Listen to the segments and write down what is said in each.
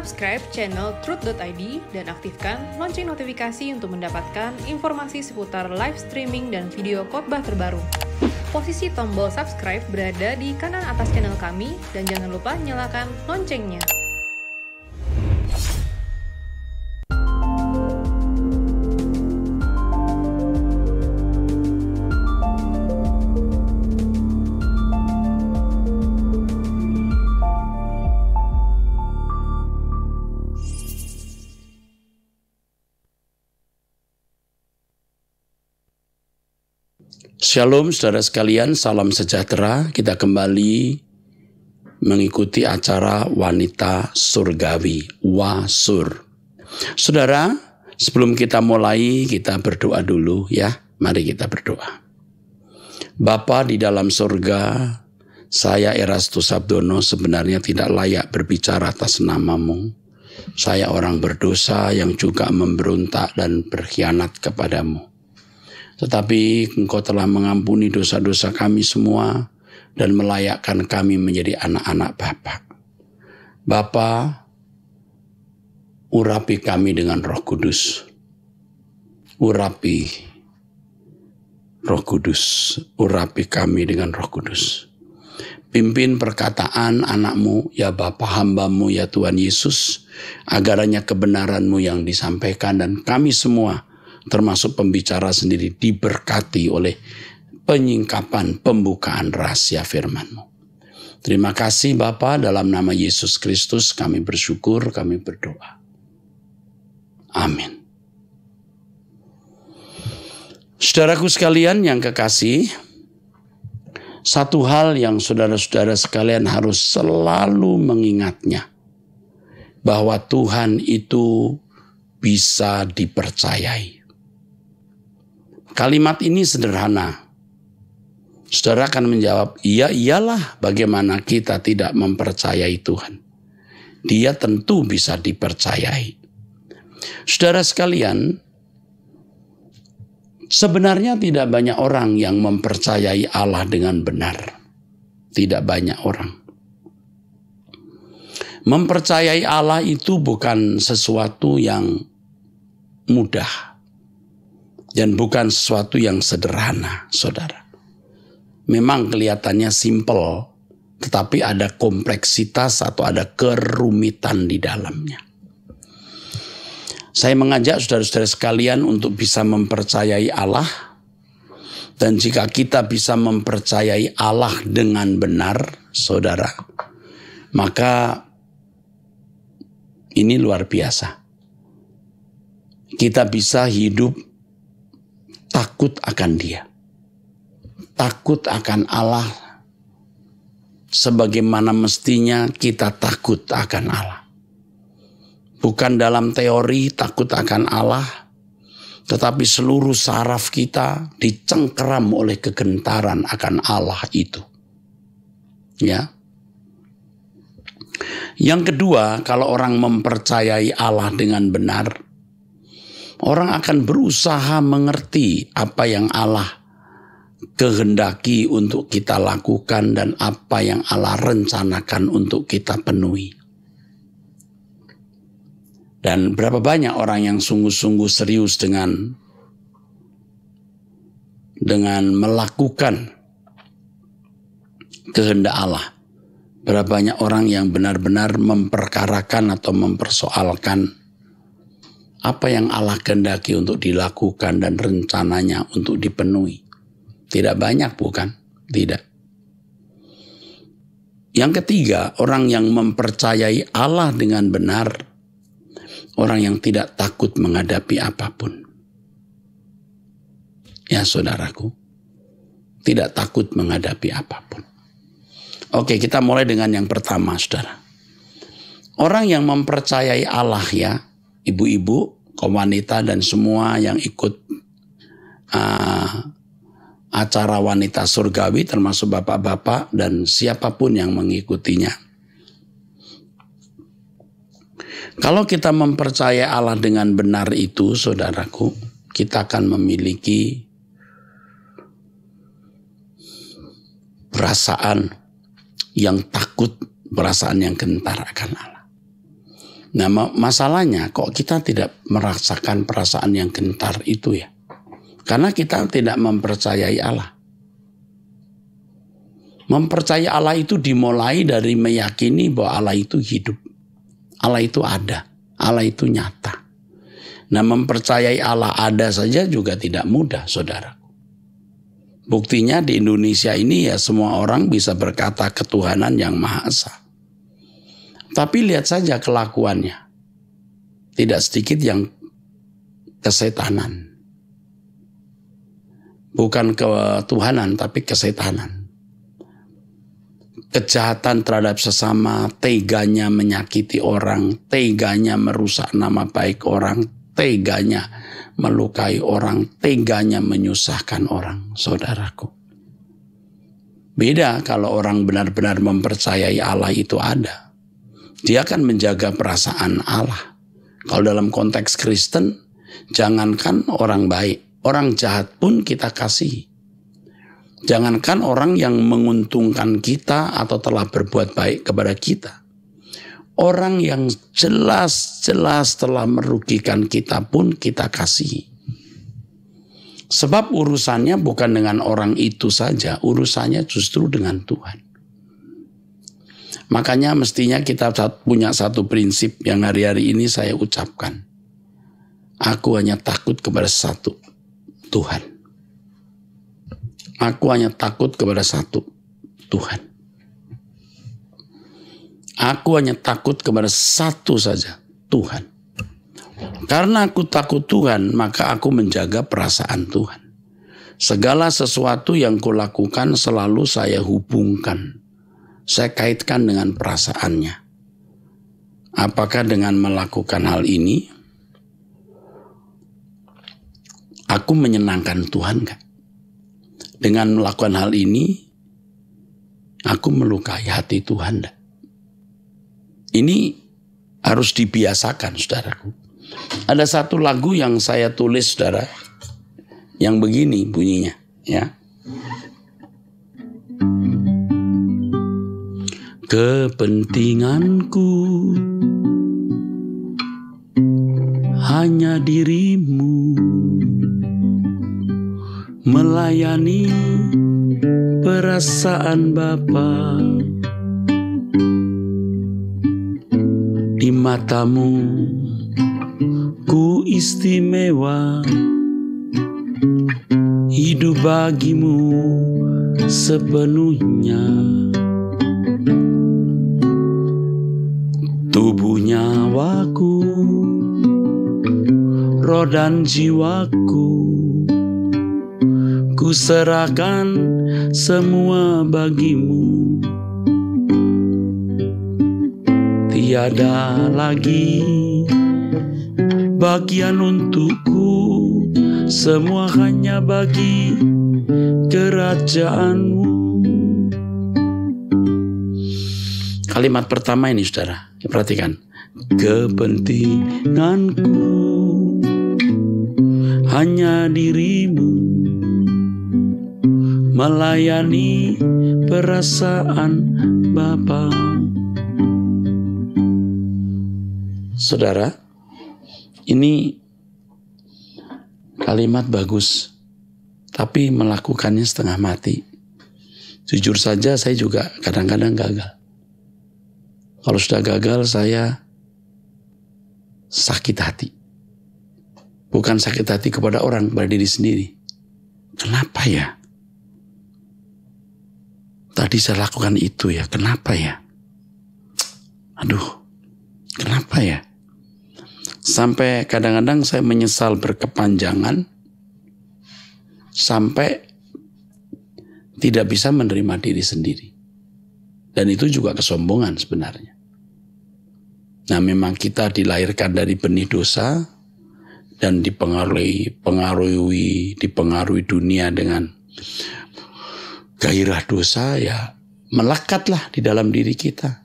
Subscribe channel Truth.id dan aktifkan lonceng notifikasi untuk mendapatkan informasi seputar live streaming dan video khotbah terbaru. Posisi tombol subscribe berada di kanan atas channel kami dan jangan lupa nyalakan loncengnya. Shalom saudara sekalian, salam sejahtera. Kita kembali mengikuti acara Wanita Surgawi, WASUR. Saudara, sebelum kita mulai, kita berdoa dulu ya. Mari kita berdoa. Bapa di dalam surga, saya Erastus Sabdono sebenarnya tidak layak berbicara atas nama-Mu. Saya orang berdosa yang juga memberontak dan berkhianat kepadamu. Tetapi Engkau telah mengampuni dosa-dosa kami semua dan melayakkan kami menjadi anak-anak Bapa. Bapa, urapi kami dengan Roh Kudus. Urapi Roh Kudus. Urapi kami dengan Roh Kudus. Pimpin perkataan anak-Mu, ya Bapa, hamba-Mu, ya Tuhan Yesus, agar hanya kebenaran-Mu yang disampaikan dan kami semua, termasuk pembicara sendiri, diberkati oleh penyingkapan pembukaan rahasia firman-Mu. Terima kasih Bapa, dalam nama Yesus Kristus kami bersyukur, kami berdoa. Amin. Saudaraku sekalian yang kekasih, satu hal yang saudara-saudara sekalian harus selalu mengingatnya, bahwa Tuhan itu bisa dipercayai. Kalimat ini sederhana. Saudara akan menjawab, iya iyalah, bagaimana kita tidak mempercayai Tuhan. Dia tentu bisa dipercayai. Saudara sekalian, sebenarnya tidak banyak orang yang mempercayai Allah dengan benar. Tidak banyak orang. Mempercayai Allah itu bukan sesuatu yang mudah. Dan bukan sesuatu yang sederhana, saudara. Memang kelihatannya simpel, tetapi ada kompleksitas atau ada kerumitan di dalamnya. Saya mengajak saudara-saudara sekalian untuk bisa mempercayai Allah. Dan jika kita bisa mempercayai Allah dengan benar, saudara, maka ini luar biasa. Kita bisa hidup takut akan Dia. Takut akan Allah. Sebagaimana mestinya kita takut akan Allah. Bukan dalam teori takut akan Allah. Tetapi seluruh saraf kita dicengkeram oleh kegentaran akan Allah itu. Ya. Yang kedua, kalau orang mempercayai Allah dengan benar, orang akan berusaha mengerti apa yang Allah kehendaki untuk kita lakukan dan apa yang Allah rencanakan untuk kita penuhi. Dan berapa banyak orang yang sungguh-sungguh serius dengan melakukan kehendak Allah. Berapa banyak orang yang benar-benar memperkarakan atau mempersoalkan apa yang Allah kehendaki untuk dilakukan dan rencananya untuk dipenuhi. Tidak banyak bukan? Tidak. Yang ketiga, orang yang mempercayai Allah dengan benar, orang yang tidak takut menghadapi apapun. Ya saudaraku, tidak takut menghadapi apapun. Oke, kita mulai dengan yang pertama, saudara. Orang yang mempercayai Allah ya, ibu-ibu, kaum wanita dan semua yang ikut acara Wanita Surgawi termasuk bapak-bapak dan siapapun yang mengikutinya. Kalau kita mempercayai Allah dengan benar itu, saudaraku, kita akan memiliki perasaan yang takut, perasaan yang gentar akan Allah. Nah, masalahnya kok kita tidak merasakan perasaan yang gentar itu ya? Karena kita tidak mempercayai Allah. Mempercayai Allah itu dimulai dari meyakini bahwa Allah itu hidup. Allah itu ada. Allah itu nyata. Nah, mempercayai Allah ada saja juga tidak mudah, saudara. Buktinya di Indonesia ini ya semua orang bisa berkata ketuhanan yang Maha Esa. Tapi lihat saja kelakuannya. Tidak sedikit yang kesetanan. Bukan ketuhanan tapi kesetanan. Kejahatan terhadap sesama, teganya menyakiti orang, teganya merusak nama baik orang, teganya melukai orang, teganya menyusahkan orang, saudaraku. Beda kalau orang benar-benar mempercayai Allah itu ada. Dia akan menjaga perasaan Allah. Kalau dalam konteks Kristen, jangankan orang baik, orang jahat pun kita kasihi. Jangankan orang yang menguntungkan kita atau telah berbuat baik kepada kita. Orang yang jelas-jelas telah merugikan kita pun kita kasihi. Sebab urusannya bukan dengan orang itu saja, urusannya justru dengan Tuhan. Makanya mestinya kita punya satu prinsip yang hari-hari ini saya ucapkan. Aku hanya takut kepada satu, Tuhan. Aku hanya takut kepada satu, Tuhan. Aku hanya takut kepada satu saja, Tuhan. Karena aku takut Tuhan, maka aku menjaga perasaan Tuhan. Segala sesuatu yang kulakukan selalu saya hubungkan. Saya kaitkan dengan perasaannya. Apakah dengan melakukan hal ini, aku menyenangkan Tuhan gak? Dengan melakukan hal ini, aku melukai hati Tuhan. Ini harus dibiasakan, saudaraku. Ada satu lagu yang saya tulis, saudara, yang begini bunyinya, ya. Kepentinganku hanya dirimu, melayani perasaan Bapa. Di matamu ku istimewa, hidup bagimu sepenuhnya. Tubuh nyawaku, roh dan jiwaku, ku serahkan semua bagimu. Tiada lagi bagian untukku, semua hanya bagi kerajaanmu. Kalimat pertama ini, saudara, perhatikan. Kepentinganku hanya dirimu, melayani perasaan Bapa. Saudara, ini kalimat bagus, tapi melakukannya setengah mati. Jujur saja saya juga kadang-kadang gagal. Kalau sudah gagal saya sakit hati. Bukan sakit hati kepada orang, kepada diri sendiri. Kenapa ya? Tadi saya lakukan itu ya, kenapa ya? Aduh, kenapa ya? Sampai kadang-kadang saya menyesal berkepanjangan, sampai tidak bisa menerima diri sendiri. Dan itu juga kesombongan sebenarnya. Nah, memang kita dilahirkan dari benih dosa dan dipengaruhi dunia dengan gairah dosa, ya melekatlah di dalam diri kita.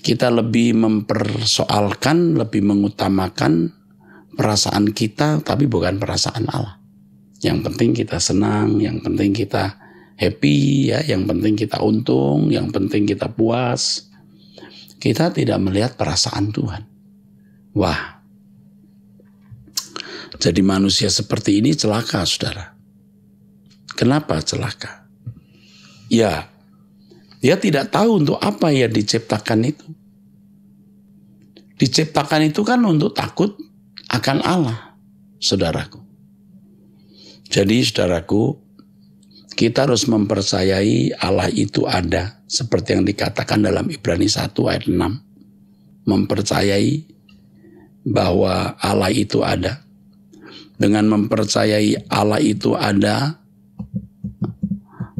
Kita lebih mempersoalkan, lebih mengutamakan perasaan kita, tapi bukan perasaan Allah. Yang penting kita senang, yang penting kita happy, ya, yang penting kita untung, yang penting kita puas. Kita tidak melihat perasaan Tuhan. Wah, jadi manusia seperti ini celaka, saudara. Kenapa celaka? Ya, dia tidak tahu untuk apa ya diciptakan itu. Diciptakan itu kan untuk takut akan Allah, saudaraku. Jadi saudaraku, kita harus mempercayai Allah itu ada. Seperti yang dikatakan dalam Ibrani 1 ayat 6. Mempercayai bahwa Allah itu ada. Dengan mempercayai Allah itu ada,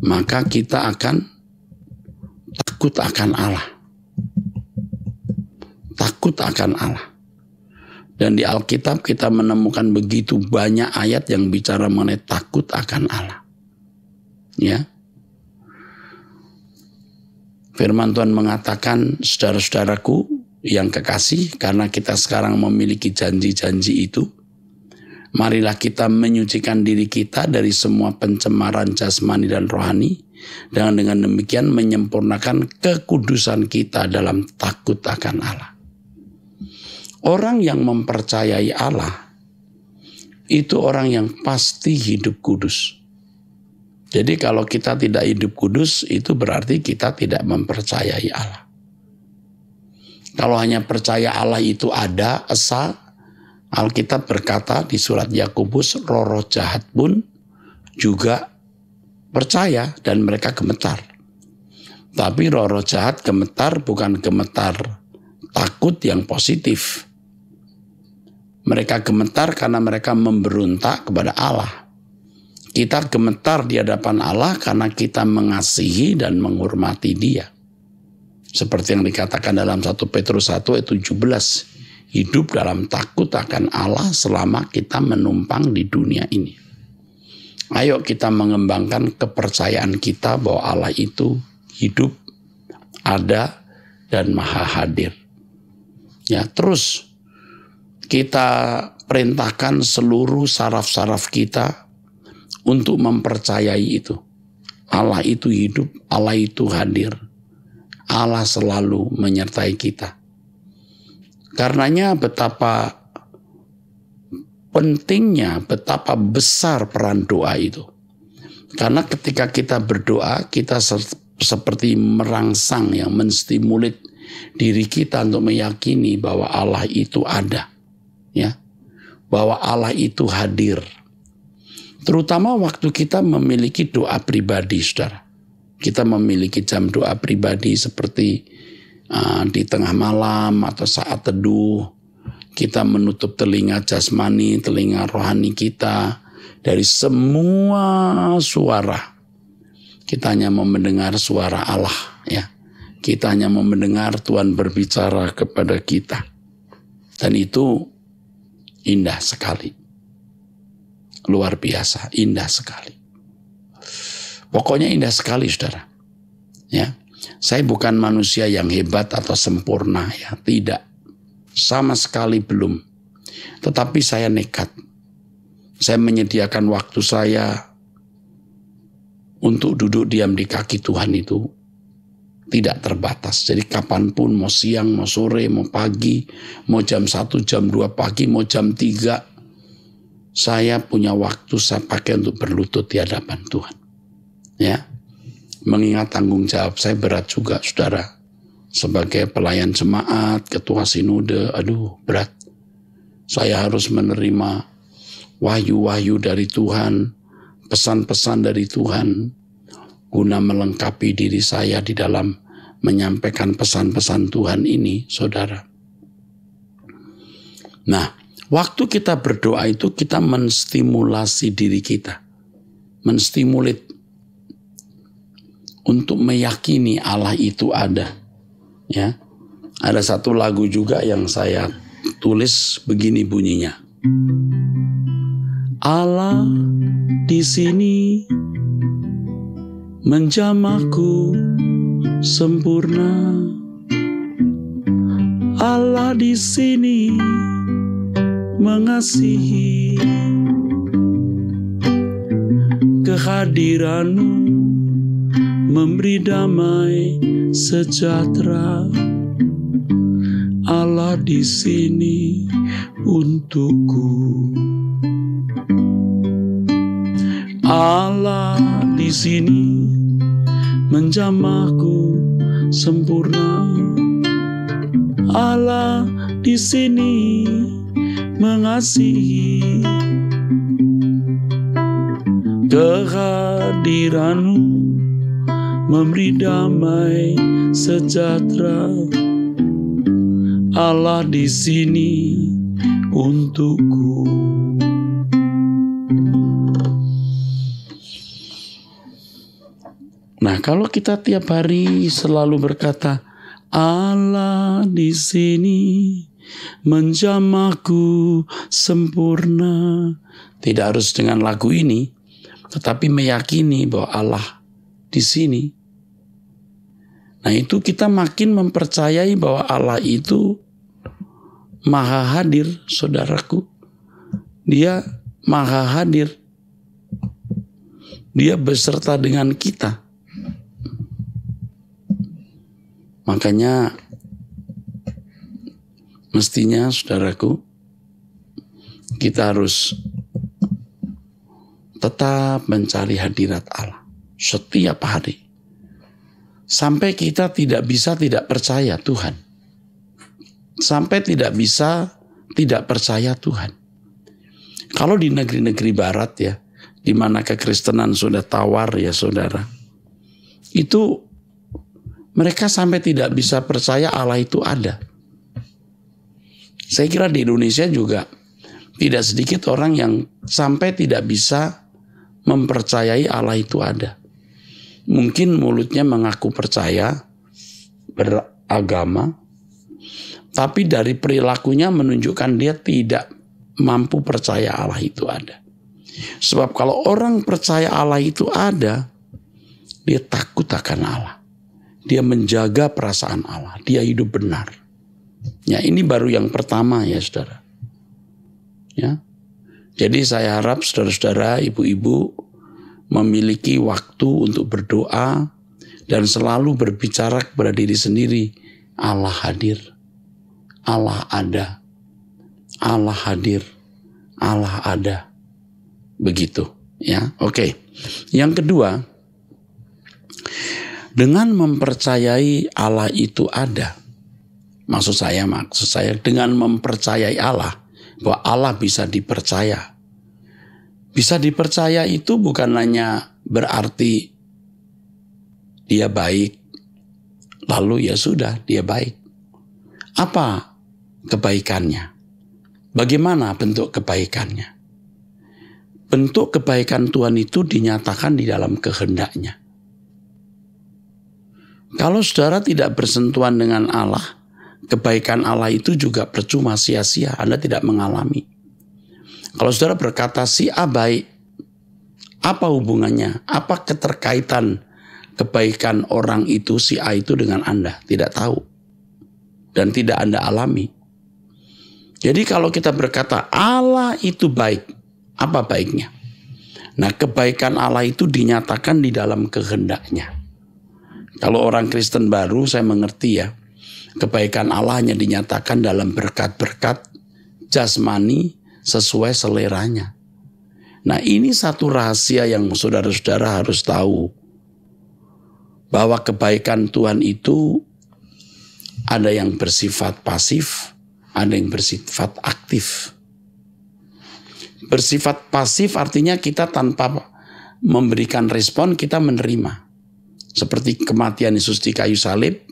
maka kita akan takut akan Allah. Takut akan Allah. Dan di Alkitab kita menemukan begitu banyak ayat yang bicara mengenai takut akan Allah. Ya. Firman Tuhan mengatakan, saudara-saudaraku yang kekasih, karena kita sekarang memiliki janji-janji itu, marilah kita menyucikan diri kita dari semua pencemaran jasmani dan rohani, dan dengan demikian menyempurnakan kekudusan kita dalam takut akan Allah. Orang yang mempercayai Allah, itu orang yang pasti hidup kudus. Jadi kalau kita tidak hidup kudus, itu berarti kita tidak mempercayai Allah. Kalau hanya percaya Allah itu ada, esa, Alkitab berkata di surat Yakobus, roh-roh jahat pun juga percaya dan mereka gemetar. Tapi roh-roh jahat gemetar bukan gemetar takut yang positif. Mereka gemetar karena mereka memberontak kepada Allah. Kita gemetar di hadapan Allah karena kita mengasihi dan menghormati Dia. Seperti yang dikatakan dalam 1 Petrus 1 ayat 17. Hidup dalam takut akan Allah selama kita menumpang di dunia ini. Ayo kita mengembangkan kepercayaan kita bahwa Allah itu hidup, ada, dan maha hadir. Ya, terus kita perintahkan seluruh saraf-saraf kita untuk mempercayai itu. Allah itu hidup, Allah itu hadir. Allah selalu menyertai kita. Karenanya betapa pentingnya, betapa besar peran doa itu. Karena ketika kita berdoa, kita seperti merangsang yang menstimulit diri kita untuk meyakini bahwa Allah itu ada. Ya, bahwa Allah itu hadir. Terutama waktu kita memiliki doa pribadi, saudara. Kita memiliki jam doa pribadi seperti di tengah malam atau saat teduh. Kita menutup telinga jasmani, telinga rohani kita dari semua suara. Kita hanya mau mendengar suara Allah, ya. Kita hanya mau mendengar Tuhan berbicara kepada kita. Dan itu indah sekali. Luar biasa, indah sekali. Pokoknya indah sekali, saudara. Ya, saya bukan manusia yang hebat atau sempurna, ya, tidak. Sama sekali belum. Tetapi saya nekat. Saya menyediakan waktu saya untuk duduk diam di kaki Tuhan itu tidak terbatas. Jadi kapanpun, mau siang, mau sore, mau pagi, mau jam 1, jam 2 pagi, mau jam 3, saya punya waktu saya pakai untuk berlutut di hadapan Tuhan. Ya, mengingat tanggung jawab saya berat juga, saudara. Sebagai pelayan jemaat, ketua sinode, aduh berat. Saya harus menerima wahyu-wahyu dari Tuhan, pesan-pesan dari Tuhan, guna melengkapi diri saya di dalam menyampaikan pesan-pesan Tuhan ini, saudara. Nah, waktu kita berdoa itu kita menstimulasi diri kita. Menstimulit untuk meyakini Allah itu ada. Ya. Ada satu lagu juga yang saya tulis begini bunyinya. Allah di sini menjamahku sempurna. Allah di sini mengasihi. Kehadiran-Mu memberi damai sejahtera. Allah di sini untukku. Allah di sini menjamahku sempurna. Allah di sini mengasihi. Kehadiranmu memberi damai sejahtera. Allah di sini untukku. Nah, kalau kita tiap hari selalu berkata, Allah di sini menjamahku sempurna. Tidak harus dengan lagu ini, tetapi meyakini bahwa Allah di sini. Nah, itu kita makin mempercayai bahwa Allah itu maha hadir, saudaraku. Dia maha hadir. Dia beserta dengan kita. Makanya mestinya, saudaraku, kita harus tetap mencari hadirat Allah setiap hari. Sampai kita tidak bisa tidak percaya Tuhan. Sampai tidak bisa tidak percaya Tuhan. Kalau di negeri-negeri barat ya, di mana kekristenan sudah tawar ya saudara, itu mereka sampai tidak bisa percaya Allah itu ada. Saya kira di Indonesia juga tidak sedikit orang yang sampai tidak bisa mempercayai Allah itu ada. Mungkin mulutnya mengaku percaya, beragama, tapi dari perilakunya menunjukkan dia tidak mampu percaya Allah itu ada. Sebab kalau orang percaya Allah itu ada, dia takut akan Allah. Dia menjaga perasaan Allah. Dia hidup benar. Ya, ini baru yang pertama ya saudara. Ya. Jadi saya harap saudara-saudara, ibu-ibu memiliki waktu untuk berdoa dan selalu berbicara kepada diri sendiri. Allah hadir. Allah ada. Allah hadir. Allah ada. Begitu. Ya, oke. Yang kedua, dengan mempercayai Allah itu ada. Maksud saya dengan mempercayai Allah, bahwa Allah bisa dipercaya. Bisa dipercaya itu bukan hanya berarti dia baik, lalu ya sudah dia baik. Apa kebaikannya? Bagaimana bentuk kebaikannya? Bentuk kebaikan Tuhan itu dinyatakan di dalam kehendak-Nya. Kalau saudara tidak bersentuhan dengan Allah, kebaikan Allah itu juga percuma, sia-sia. Anda tidak mengalami. Kalau saudara berkata si A baik, apa hubungannya? Apa keterkaitan kebaikan orang itu, si A itu dengan Anda? Tidak tahu. Dan tidak Anda alami. Jadi kalau kita berkata Allah itu baik, apa baiknya? Nah, kebaikan Allah itu dinyatakan di dalam kehendak-Nya. Kalau orang Kristen baru, saya mengerti ya, kebaikan Allah hanya dinyatakan dalam berkat-berkat jasmani sesuai seleranya. Nah, ini satu rahasia yang saudara-saudara harus tahu. Bahwa kebaikan Tuhan itu ada yang bersifat pasif, ada yang bersifat aktif. Bersifat pasif artinya kita tanpa memberikan respon, kita menerima. Seperti kematian Yesus di kayu salib,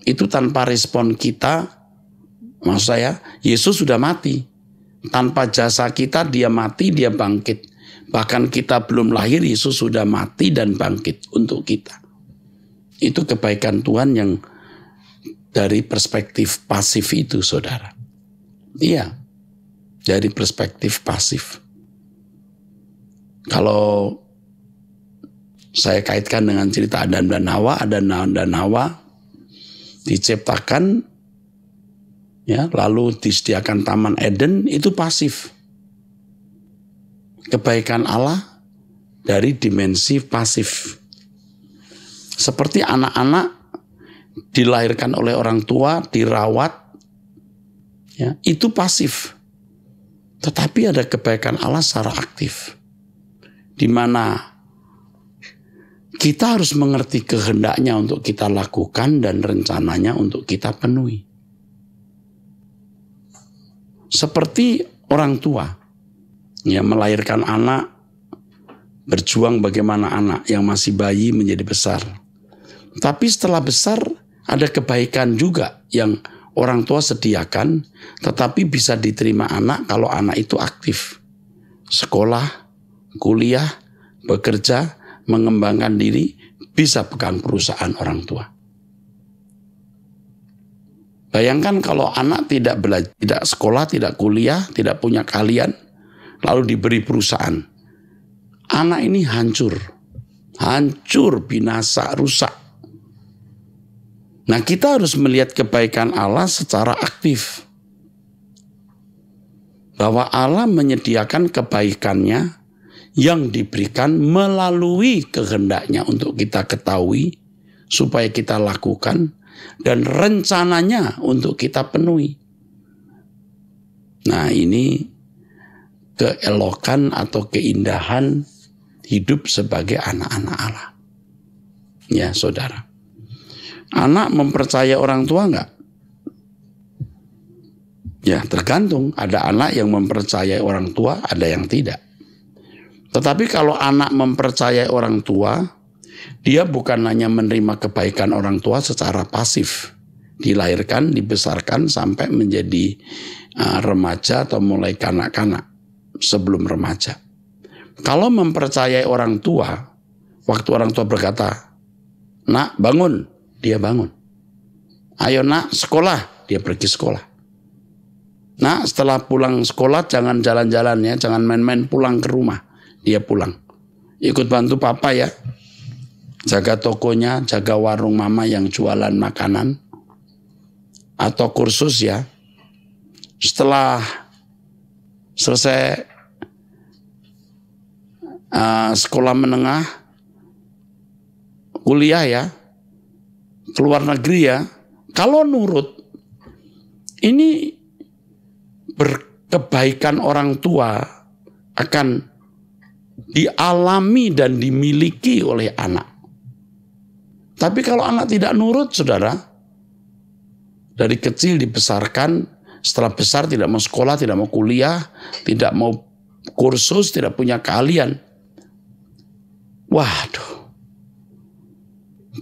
itu tanpa respon kita, maksud saya, Yesus sudah mati. Tanpa jasa kita, dia mati, dia bangkit. Bahkan kita belum lahir, Yesus sudah mati dan bangkit untuk kita. Itu kebaikan Tuhan yang dari perspektif pasif itu, saudara. Iya, dari perspektif pasif. Kalau saya kaitkan dengan cerita Adam dan Hawa, diciptakan, ya, lalu disediakan Taman Eden, itu pasif. Kebaikan Allah dari dimensi pasif. Seperti anak-anak dilahirkan oleh orang tua, dirawat, Ya, itu pasif. Tetapi ada kebaikan Allah secara aktif. Di mana kita harus mengerti kehendaknya untuk kita lakukan dan rencananya untuk kita penuhi. Seperti orang tua, ya, melahirkan anak, berjuang bagaimana anak yang masih bayi menjadi besar. Tapi setelah besar ada kebaikan juga yang orang tua sediakan, tetapi bisa diterima anak kalau anak itu aktif. Sekolah, kuliah, bekerja, mengembangkan diri, bisa pegang perusahaan orang tua. Bayangkan kalau anak tidak belajar, tidak sekolah, tidak kuliah, tidak punya keahlian, lalu diberi perusahaan. Anak ini hancur, binasa, rusak. Nah, kita harus melihat kebaikan Allah secara aktif. Bahwa Allah menyediakan kebaikannya yang diberikan melalui kehendaknya untuk kita ketahui, supaya kita lakukan, dan rencananya untuk kita penuhi. Nah, ini keelokan atau keindahan hidup sebagai anak-anak Allah. Ya, saudara. Anak mempercayai orang tua enggak? Ya, tergantung. Ada anak yang mempercayai orang tua, ada yang tidak. Tetapi kalau anak mempercayai orang tua, dia bukan hanya menerima kebaikan orang tua secara pasif. Dilahirkan, dibesarkan sampai menjadi remaja atau mulai kanak-kanak sebelum remaja. Kalau mempercayai orang tua, waktu orang tua berkata, "Nak, bangun," dia bangun. "Ayo nak, sekolah," dia pergi sekolah. "Nak, setelah pulang sekolah jangan jalan-jalan ya, jangan main-main, pulang ke rumah." Dia pulang. "Ikut bantu papa ya. Jaga tokonya, jaga warung mama yang jualan makanan. Atau kursus ya. Setelah selesai sekolah menengah, kuliah ya, keluar negeri ya." Kalau nurut, ini berkebaikan orang tua akan dialami dan dimiliki oleh anak. Tapi kalau anak tidak nurut, saudara, dari kecil dibesarkan, setelah besar tidak mau sekolah, tidak mau kuliah, tidak mau kursus, tidak punya keahlian. Waduh.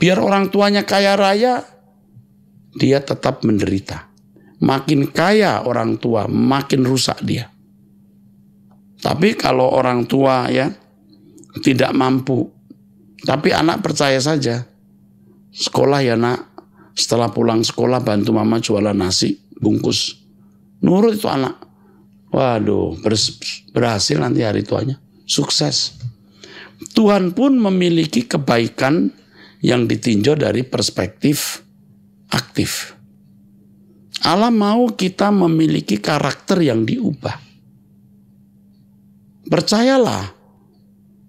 Biar orang tuanya kaya raya, dia tetap menderita. Makin kaya orang tua, makin rusak dia. Tapi kalau orang tua ya tidak mampu, tapi anak percaya saja, "Sekolah ya nak, setelah pulang sekolah bantu mama jualan nasi bungkus." Nurut itu anak. Waduh, berhasil nanti hari tuanya, sukses. Tuhan pun memiliki kebaikan yang ditinjau dari perspektif aktif. Allah mau kita memiliki karakter yang diubah. Percayalah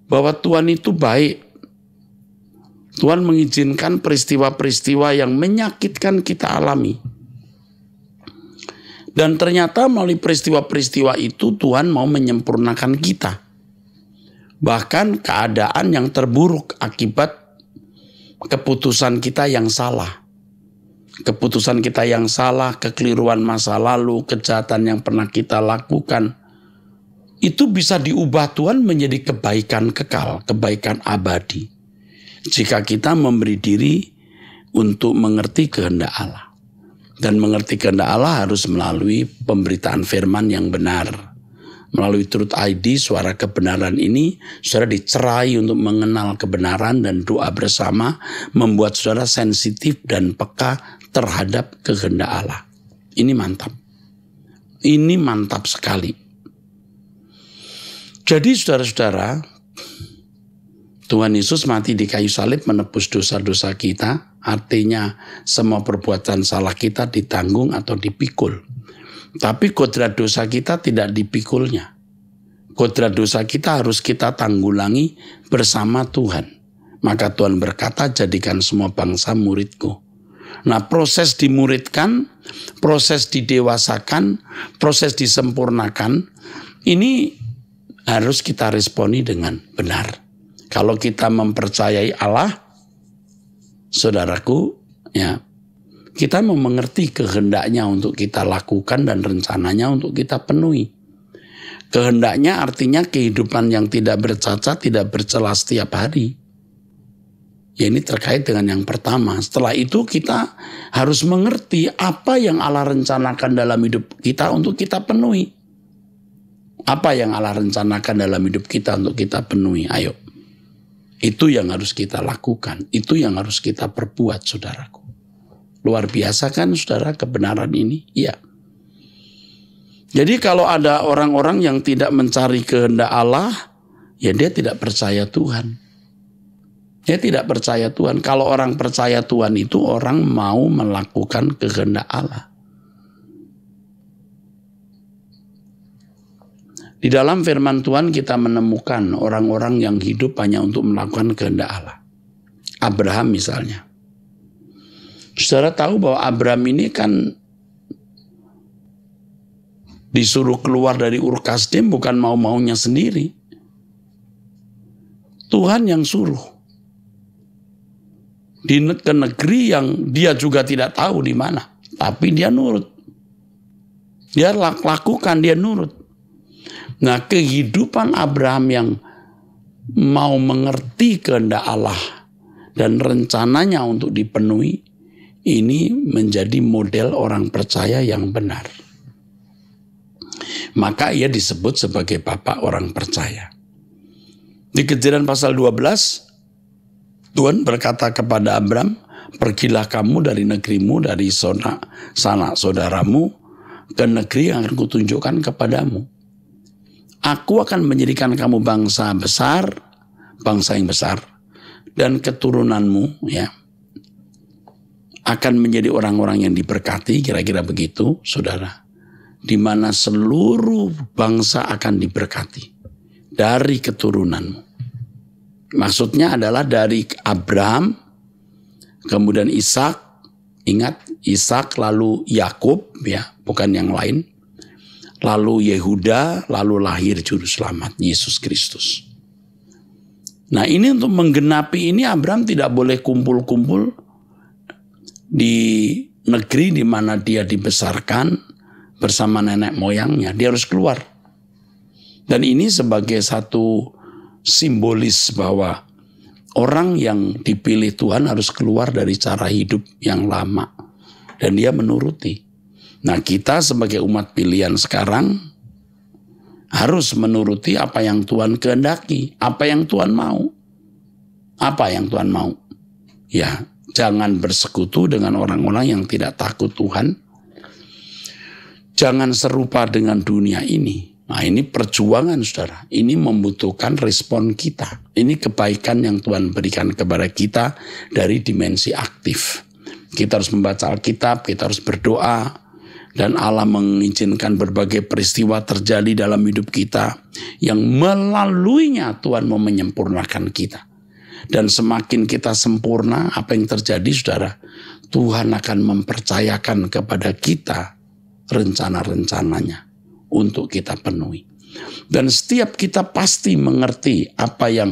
bahwa Tuhan itu baik. Tuhan mengizinkan peristiwa-peristiwa yang menyakitkan kita alami. Dan ternyata melalui peristiwa-peristiwa itu Tuhan mau menyempurnakan kita. Bahkan keadaan yang terburuk akibat keputusan kita yang salah. Keputusan kita yang salah, kekeliruan masa lalu, kejahatan yang pernah kita lakukan, itu bisa diubah Tuhan menjadi kebaikan kekal, kebaikan abadi. Jika kita memberi diri untuk mengerti kehendak Allah. Dan mengerti kehendak Allah harus melalui pemberitaan firman yang benar. Melalui Truth ID, suara kebenaran ini, saudara dicerai untuk mengenal kebenaran, dan doa bersama membuat saudara sensitif dan peka terhadap kehendak Allah. Ini mantap. Ini mantap sekali. Jadi saudara-saudara, Tuhan Yesus mati di kayu salib menebus dosa-dosa kita. Artinya semua perbuatan salah kita ditanggung atau dipikul. Tapi kodrat dosa kita tidak dipikulnya. Kodrat dosa kita harus kita tanggulangi bersama Tuhan. Maka Tuhan berkata, "Jadikan semua bangsa muridku." Nah, proses dimuridkan proses didewasakan, proses disempurnakan, ini harus kita responi dengan benar. Kalau kita mempercayai Allah, saudaraku, ya, kita mengerti kehendaknya untuk kita lakukan dan rencananya untuk kita penuhi. Kehendaknya artinya kehidupan yang tidak bercacat, tidak bercela setiap hari. Ya, ini terkait dengan yang pertama. Setelah itu kita harus mengerti apa yang Allah rencanakan dalam hidup kita untuk kita penuhi. Apa yang Allah rencanakan dalam hidup kita untuk kita penuhi. Ayo. Itu yang harus kita lakukan. Itu yang harus kita perbuat, saudaraku. Luar biasa kan, saudara, kebenaran ini? Iya. Jadi kalau ada orang-orang yang tidak mencari kehendak Allah, ya dia tidak percaya Tuhan. Dia tidak percaya Tuhan. Kalau orang percaya Tuhan itu orang mau melakukan kehendak Allah. Di dalam firman Tuhan kita menemukan orang-orang yang hidup hanya untuk melakukan kehendak Allah. Abraham misalnya. Saudara tahu bahwa Abraham ini kan disuruh keluar dari Ur Kasdim bukan mau-maunya sendiri. Tuhan yang suruh. Ke negeri yang dia juga tidak tahu di mana. Tapi dia nurut. Dia lakukan, dia nurut. Nah, kehidupan Abraham yang mau mengerti kehendak Allah dan rencananya untuk dipenuhi, ini menjadi model orang percaya yang benar. Maka ia disebut sebagai bapak orang percaya. Di Kejadian pasal 12, Tuhan berkata kepada Abram, pergilah kamu dari negerimu, dari sanak saudaramu, ke negeri yang akan kutunjukkan kepadamu. Aku akan menjadikan kamu bangsa besar, bangsa yang besar, dan keturunanmu ya akan menjadi orang-orang yang diberkati, kira-kira begitu, saudara. Di mana seluruh bangsa akan diberkati dari keturunanmu. Maksudnya adalah dari Abraham, kemudian Ishak, ingat Ishak lalu Yakub ya, bukan yang lain. Lalu Yehuda, lalu lahir juru selamat Yesus Kristus. Nah, ini untuk menggenapi ini Abraham tidak boleh kumpul-kumpul di negeri di mana dia dibesarkan bersama nenek moyangnya. Dia harus keluar. Dan ini sebagai satu simbolis bahwa orang yang dipilih Tuhan harus keluar dari cara hidup yang lama. Dan dia menuruti. Nah, kita sebagai umat pilihan sekarang harus menuruti apa yang Tuhan kehendaki. Apa yang Tuhan mau. Apa yang Tuhan mau. Ya, jangan bersekutu dengan orang-orang yang tidak takut Tuhan. Jangan serupa dengan dunia ini. Nah, ini perjuangan, saudara. Ini membutuhkan respon kita. Ini kebaikan yang Tuhan berikan kepada kita dari dimensi aktif. Kita harus membaca Alkitab, kita harus berdoa. Dan Allah mengizinkan berbagai peristiwa terjadi dalam hidup kita. Yang melaluinya Tuhan mau menyempurnakan kita. Dan semakin kita sempurna, apa yang terjadi, saudara? Tuhan akan mempercayakan kepada kita rencana-rencananya untuk kita penuhi. Dan setiap kita pasti mengerti apa yang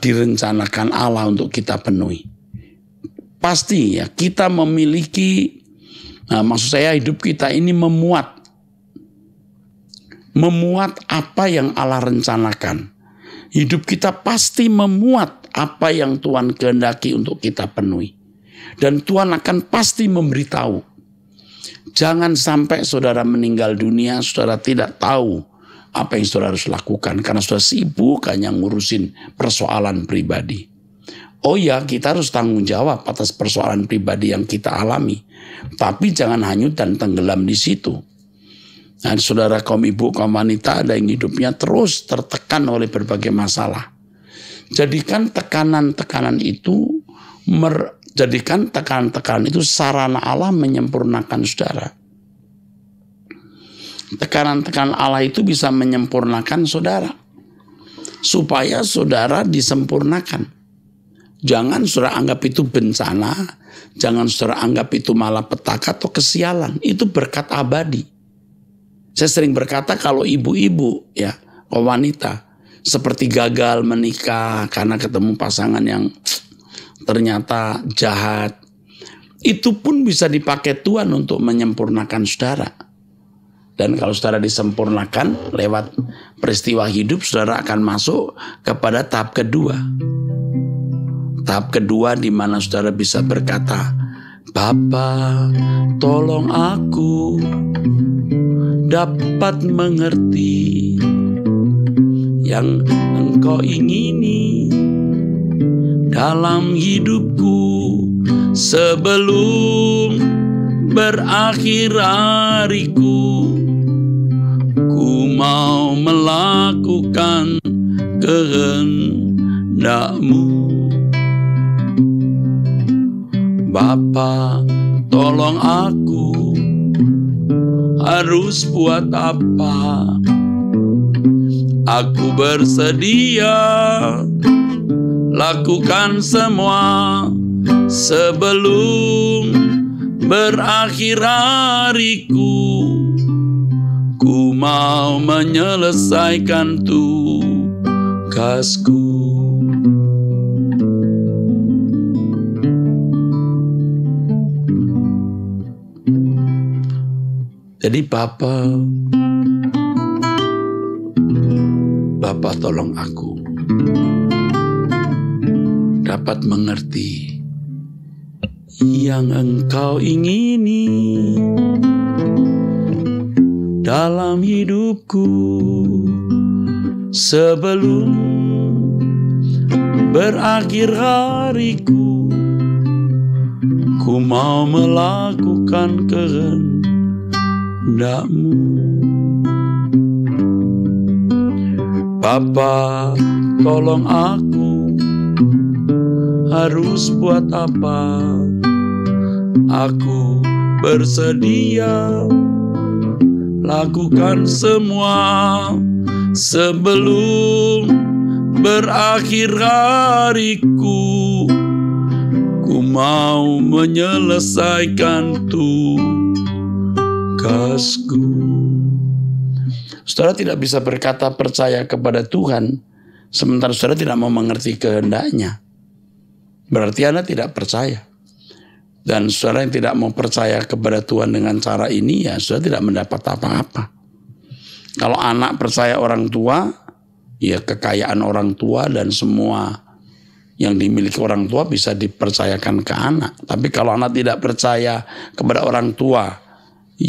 direncanakan Allah untuk kita penuhi. Pasti ya, kita memiliki, maksud saya hidup kita ini memuat apa yang Allah rencanakan. Hidup kita pasti memuat apa yang Tuhan kehendaki untuk kita penuhi. Dan Tuhan akan pasti memberitahu. Jangan sampai saudara meninggal dunia, saudara tidak tahu apa yang saudara harus lakukan. Karena saudara sibuk hanya ngurusin persoalan pribadi. Oh ya, kita harus tanggung jawab atas persoalan pribadi yang kita alami. Tapi jangan hanyut dan tenggelam di situ. Nah, saudara kaum ibu, kaum wanita ada yang hidupnya terus tertekan oleh berbagai masalah. Jadikan tekanan-tekanan itu sarana Allah menyempurnakan saudara. Tekanan-tekanan Allah itu bisa menyempurnakan saudara. Supaya saudara disempurnakan. Jangan saudara anggap itu bencana, jangan saudara anggap itu malapetaka atau kesialan. Itu berkat abadi. Saya sering berkata kalau ibu-ibu ya, wanita seperti gagal menikah karena ketemu pasangan yang ternyata jahat, itu pun bisa dipakai Tuhan untuk menyempurnakan saudara. Dan kalau saudara disempurnakan lewat peristiwa hidup, saudara akan masuk kepada tahap kedua. Tahap kedua di mana saudara bisa berkata, Bapa, tolong aku dapat mengerti yang Engkau ingini dalam hidupku sebelum berakhir hariku. Ku mau melakukan kehendak-Mu. Bapa, tolong aku harus buat apa? Aku bersedia lakukan semua sebelum berakhir hariku. Ku mau menyelesaikan tugasku. Jadi Bapa tolong aku dapat mengerti yang Engkau ingini dalam hidupku sebelum berakhir hariku. Ku mau melakukan kehendak-Mu. Bapa, tolong aku harus buat apa? Aku bersedia lakukan semua sebelum berakhir hariku. Ku mau menyelesaikan tugasku. Saudara tidak bisa berkata percaya kepada Tuhan sementara saudara tidak mau mengerti kehendak-Nya. Berarti Anda tidak percaya. Dan saudara yang tidak mau percaya kepada Tuhan dengan cara ini, ya saudara tidak mendapat apa-apa. Kalau anak percaya orang tua, ya kekayaan orang tua dan semua yang dimiliki orang tua bisa dipercayakan ke anak. Tapi kalau anak tidak percaya kepada orang tua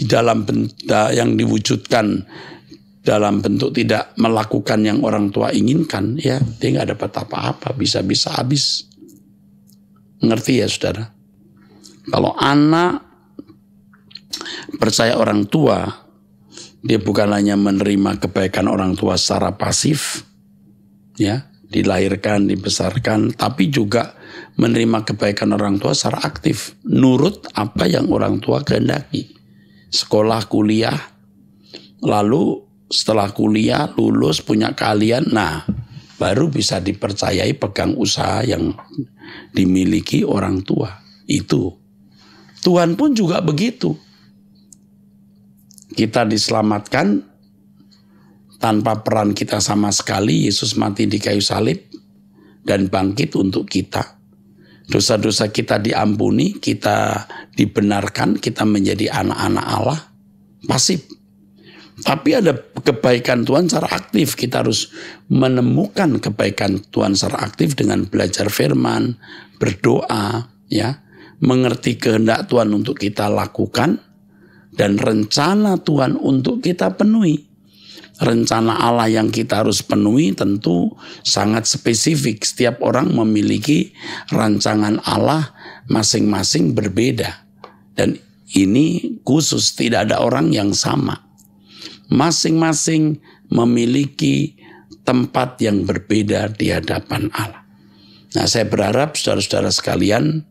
dalam yang diwujudkan dalam bentuk tidak melakukan yang orang tua inginkan, ya dia nggak dapat apa-apa, bisa-bisa habis. Ngerti ya saudara? Kalau anak percaya orang tua, dia bukan hanya menerima kebaikan orang tua secara pasif, ya dilahirkan, dibesarkan, tapi juga menerima kebaikan orang tua secara aktif, nurut apa yang orang tua kehendaki. Sekolah, kuliah, lalu setelah kuliah, lulus, punya keahlian, nah baru bisa dipercayai pegang usaha yang dimiliki orang tua. Itu. Tuhan pun juga begitu. Kita diselamatkan tanpa peran kita sama sekali. Yesus mati di kayu salib dan bangkit untuk kita. Dosa-dosa kita diampuni, kita dibenarkan, kita menjadi anak-anak Allah. Pasif. Tapi ada kebaikan Tuhan secara aktif. Kita harus menemukan kebaikan Tuhan secara aktif dengan belajar firman, berdoa, ya, mengerti kehendak Tuhan untuk kita lakukan, dan rencana Tuhan untuk kita penuhi. Rencana Allah yang kita harus penuhi tentu sangat spesifik. Setiap orang memiliki rancangan Allah masing-masing berbeda. Dan ini khusus, tidak ada orang yang sama. Masing-masing memiliki tempat yang berbeda di hadapan Allah. Nah, saya berharap saudara-saudara sekalian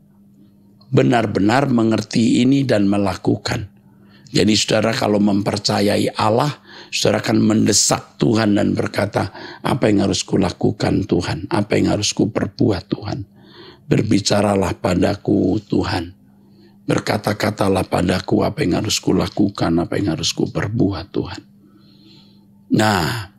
benar-benar mengerti ini dan melakukan. Jadi saudara kalau mempercayai Allah, saudara akan mendesak Tuhan dan berkata, apa yang harus kulakukan Tuhan? Apa yang harus kuperbuat Tuhan? Berbicaralah padaku Tuhan. Berkata-katalah padaku apa yang harus kulakukan, apa yang harus kuperbuat Tuhan. Nah,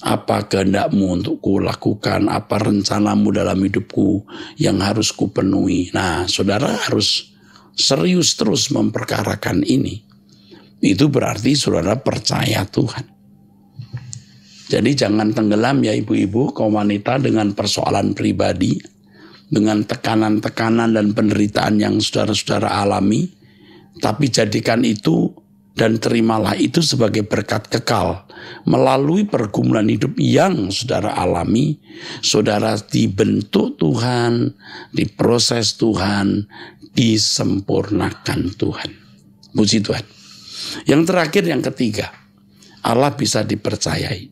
apa kehendakmu untuk kulakukan, apa rencanamu dalam hidupku yang harus kupenuhi. Nah, saudara harus serius terus memperkarakan ini. Itu berarti saudara percaya Tuhan. Jadi jangan tenggelam ya ibu-ibu, kaum wanita dengan persoalan pribadi, dengan tekanan-tekanan dan penderitaan yang saudara-saudara alami, tapi jadikan itu dan terimalah itu sebagai berkat kekal. Melalui pergumulan hidup yang saudara alami, saudara dibentuk Tuhan, diproses Tuhan, disempurnakan Tuhan. Puji Tuhan. Yang terakhir, yang ketiga, Allah bisa dipercayai.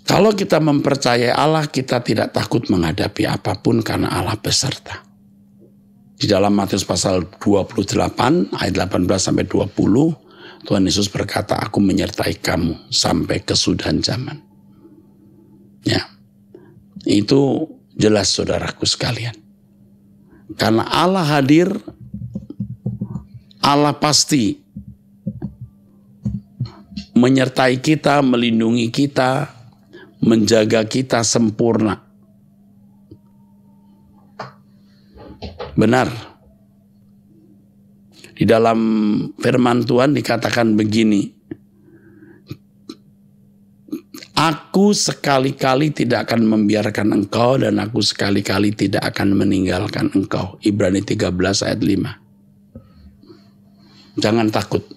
Kalau kita mempercayai Allah, kita tidak takut menghadapi apapun karena Allah beserta. Di dalam Matius pasal 28 ayat 18-20, Tuhan Yesus berkata, aku menyertai kamu sampai kesudahan zaman. Ya, itu jelas saudaraku sekalian. Karena Allah hadir, Allah pasti menyertai kita, melindungi kita, menjaga kita sempurna. Benar. Di dalam firman Tuhan dikatakan begini, aku sekali-kali tidak akan membiarkan engkau dan aku sekali-kali tidak akan meninggalkan engkau. Ibrani 13 ayat 5. Jangan takut.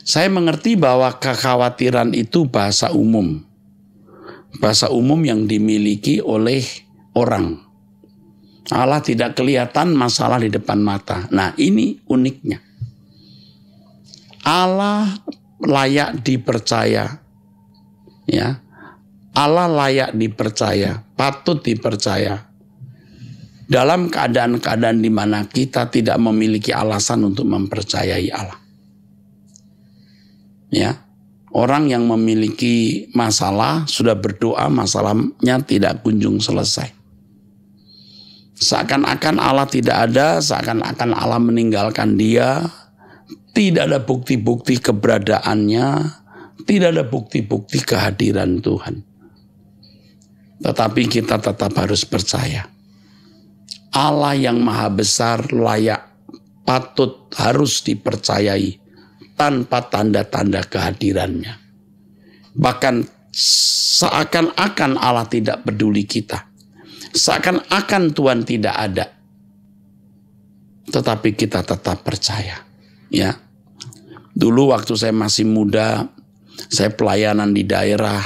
Saya mengerti bahwa kekhawatiran itu bahasa umum. Bahasa umum yang dimiliki oleh orang. Allah tidak kelihatan masalah di depan mata. Nah, ini uniknya. Allah layak dipercaya. Ya. Allah layak dipercaya, patut dipercaya. Dalam keadaan-keadaan di mana kita tidak memiliki alasan untuk mempercayai Allah. Ya. Orang yang memiliki masalah sudah berdoa, masalahnya tidak kunjung selesai. Seakan-akan Allah tidak ada, seakan-akan Allah meninggalkan dia. Tidak ada bukti-bukti keberadaannya, tidak ada bukti-bukti kehadiran Tuhan. Tetapi kita tetap harus percaya. Allah yang maha besar, layak, patut, harus dipercayai. Tanpa tanda-tanda kehadirannya. Bahkan seakan-akan Allah tidak peduli kita. Seakan-akan Tuhan tidak ada. Tetapi kita tetap percaya. Ya. Dulu waktu saya masih muda, saya pelayanan di daerah.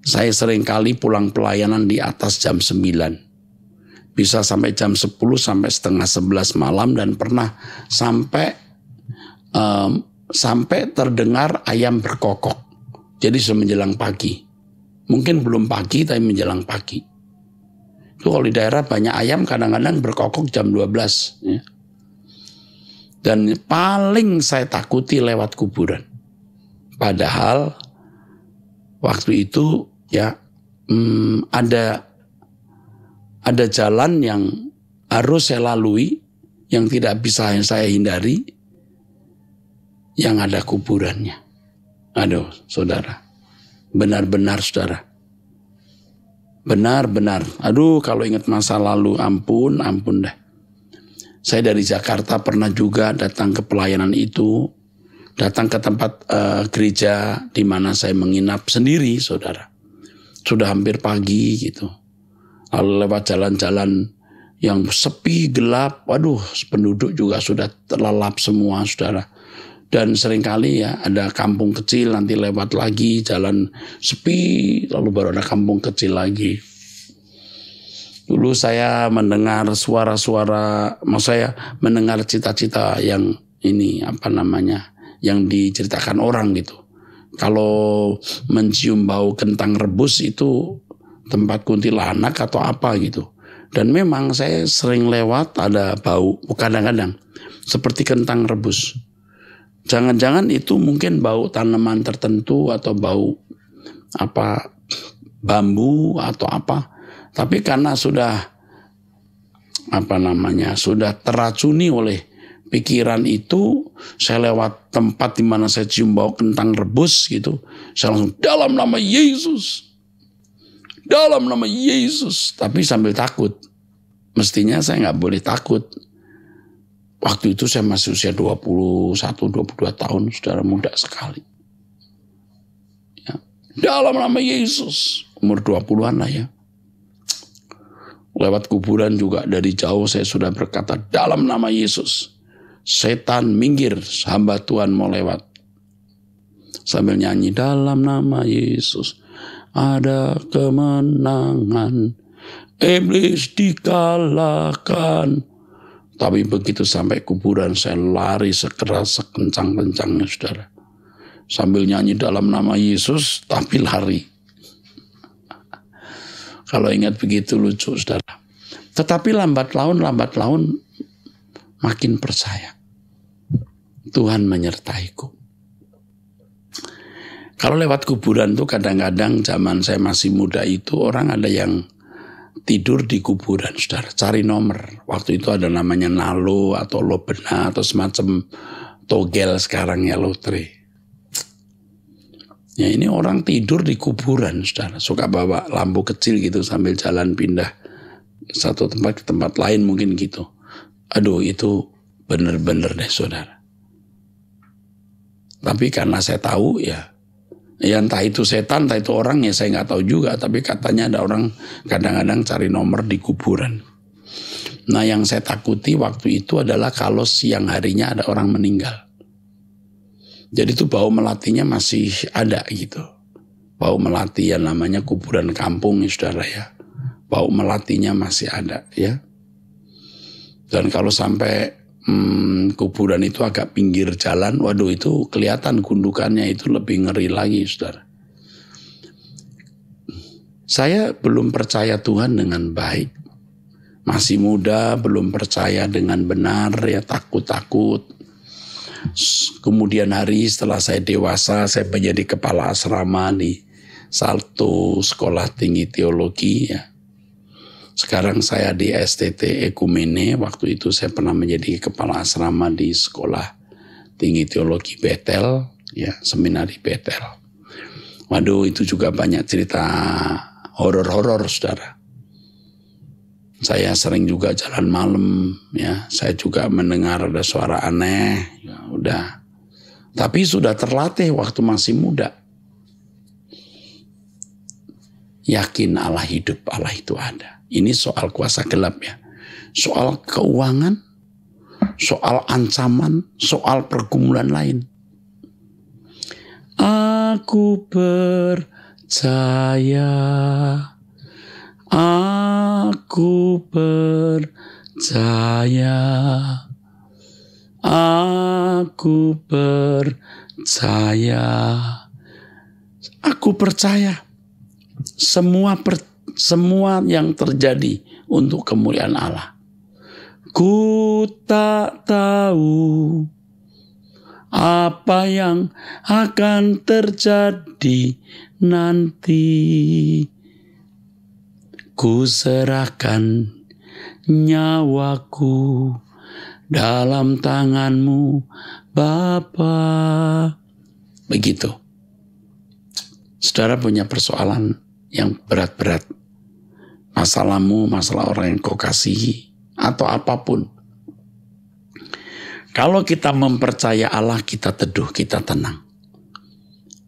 Saya seringkali pulang pelayanan di atas jam 9. Bisa sampai jam 10 sampai setengah 11 malam dan pernah sampai terdengar ayam berkokok. Jadi sudah menjelang pagi. Mungkin belum pagi tapi menjelang pagi. Itu kalau di daerah banyak ayam kadang-kadang berkokok jam 12. Ya. Dan paling saya takuti lewat kuburan. Padahal waktu itu ya ada jalan yang harus saya lalui yang tidak bisa saya hindari. Yang ada kuburannya. Aduh, saudara. Benar-benar, saudara. Benar-benar. Aduh, kalau ingat masa lalu, ampun dah. Saya dari Jakarta pernah juga datang ke pelayanan itu. Datang ke tempat gereja di mana saya menginap sendiri, saudara. Sudah hampir pagi gitu. Lalu lewat jalan-jalan yang sepi, gelap. Waduh, penduduk juga sudah terlelap semua, saudara. Dan seringkali ya ada kampung kecil, nanti lewat lagi jalan sepi, lalu baru ada kampung kecil lagi. Dulu saya mendengar suara-suara, saya mendengar cita-cita yang ini yang diceritakan orang gitu. Kalau mencium bau kentang rebus itu tempat kuntilanak atau apa gitu. Dan memang saya sering lewat ada bau kadang-kadang seperti kentang rebus. Jangan-jangan itu mungkin bau tanaman tertentu atau bau bambu atau apa. Tapi karena sudah sudah teracuni oleh pikiran itu, saya lewat tempat di mana saya cium bau kentang rebus gitu, saya langsung dalam nama Yesus. Dalam nama Yesus. Tapi sambil takut. Mestinya saya nggak boleh takut. Waktu itu saya masih usia 21, 22 tahun, saudara, muda sekali. Ya. Dalam nama Yesus. Umur 20-an lah ya. Lewat kuburan juga dari jauh saya sudah berkata, dalam nama Yesus. Setan minggir, hamba Tuhan mau lewat. Sambil nyanyi, dalam nama Yesus ada kemenangan. Iblis dikalahkan. Tapi begitu sampai kuburan saya lari sekeras sekencang-kencangnya, saudara. Sambil nyanyi dalam nama Yesus, tapi lari. Kalau ingat begitu lucu, saudara. Tetapi lambat laun makin percaya. Tuhan menyertaiku. Kalau lewat kuburan tuh kadang-kadang zaman saya masih muda itu orang ada yang tidur di kuburan, saudara. Cari nomor. Waktu itu ada namanya nalo atau lobena atau semacam togel sekarang ya, lotre. Ya ini orang tidur di kuburan, saudara. Suka bawa lampu kecil gitu sambil jalan pindah satu tempat ke tempat lain mungkin gitu. Aduh, itu bener-bener deh, saudara. Tapi karena saya tahu ya entah itu setan, entah itu orang, ya saya nggak tahu juga. Tapi katanya ada orang kadang-kadang cari nomor di kuburan. Nah yang saya takuti waktu itu adalah kalau siang harinya ada orang meninggal. Jadi itu bau melatinya masih ada gitu. Bau melati yang namanya kuburan kampung ya, saudara ya. Bau melatinya masih ada ya. Dan kalau sampai kuburan itu agak pinggir jalan, waduh itu kelihatan gundukannya, itu lebih ngeri lagi, saudara. Saya belum percaya Tuhan dengan baik. Masih muda, belum percaya dengan benar, ya takut-takut. Kemudian hari setelah saya dewasa, saya menjadi kepala asrama di satu sekolah tinggi teologi ya. Sekarang saya di STT Ekumene, waktu itu saya pernah menjadi kepala asrama di sekolah tinggi teologi Bethel, ya seminari Bethel. Waduh itu juga banyak cerita horor-horor, saudara. Saya sering juga jalan malam, ya. Saya juga mendengar ada suara aneh, ya udah. Tapi sudah terlatih waktu masih muda. Yakin Allah hidup, Allah itu ada. Ini soal kuasa gelap ya. Soal keuangan, soal ancaman, soal pergumulan lain. Aku percaya. Aku percaya. Aku percaya. Aku percaya. Semua yang terjadi untuk kemuliaan Allah. Ku tak tahu apa yang akan terjadi nanti. Ku serahkan nyawaku dalam tangan-Mu, Bapa. Begitu. Saudara punya persoalan yang berat-berat. Masalahmu, masalah orang yang kau kasihi, atau apapun. Kalau kita mempercaya Allah, kita teduh, kita tenang.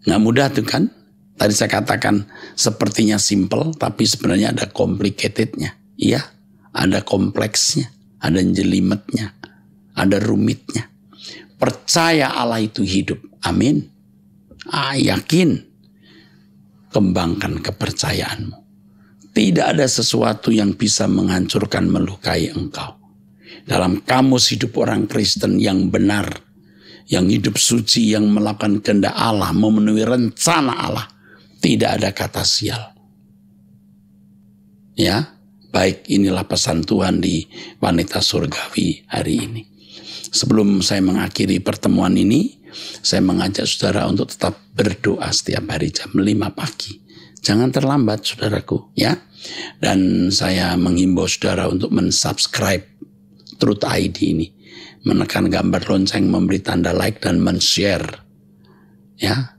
Nggak mudah tuh kan? Tadi saya katakan sepertinya simple, tapi sebenarnya ada complicatednya. Iya, ada kompleksnya, ada jelimetnya, ada rumitnya. Percaya Allah itu hidup. Amin. Yakin. Kembangkan kepercayaanmu. Tidak ada sesuatu yang bisa menghancurkan, melukai engkau. Dalam kamus hidup orang Kristen yang benar, yang hidup suci, yang melakukan kehendak Allah, memenuhi rencana Allah, tidak ada kata sial. Ya, baik, inilah pesan Tuhan di Wanita Surgawi hari ini. Sebelum saya mengakhiri pertemuan ini, saya mengajak saudara untuk tetap berdoa setiap hari jam 5 pagi. Jangan terlambat saudaraku ya. Dan saya menghimbau saudara untuk mensubscribe Truth ID ini. Menekan gambar lonceng, memberi tanda like dan men-share. Ya.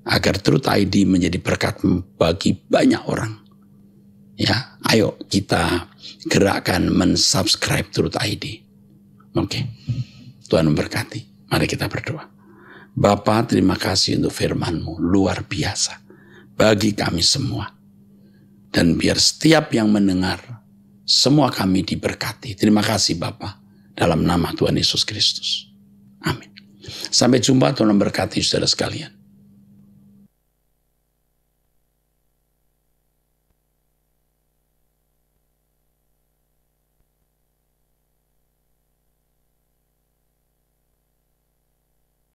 Agar Truth ID menjadi berkat bagi banyak orang. Ya, ayo kita gerakkan mensubscribe Truth ID. Oke. Tuhan memberkati. Mari kita berdoa. Bapa, terima kasih untuk firman-Mu. Luar biasa. Bagi kami semua. Dan biar setiap yang mendengar, semua kami diberkati. Terima kasih Bapa. Dalam nama Tuhan Yesus Kristus. Amin. Sampai jumpa, Tuhan memberkati saudara sekalian.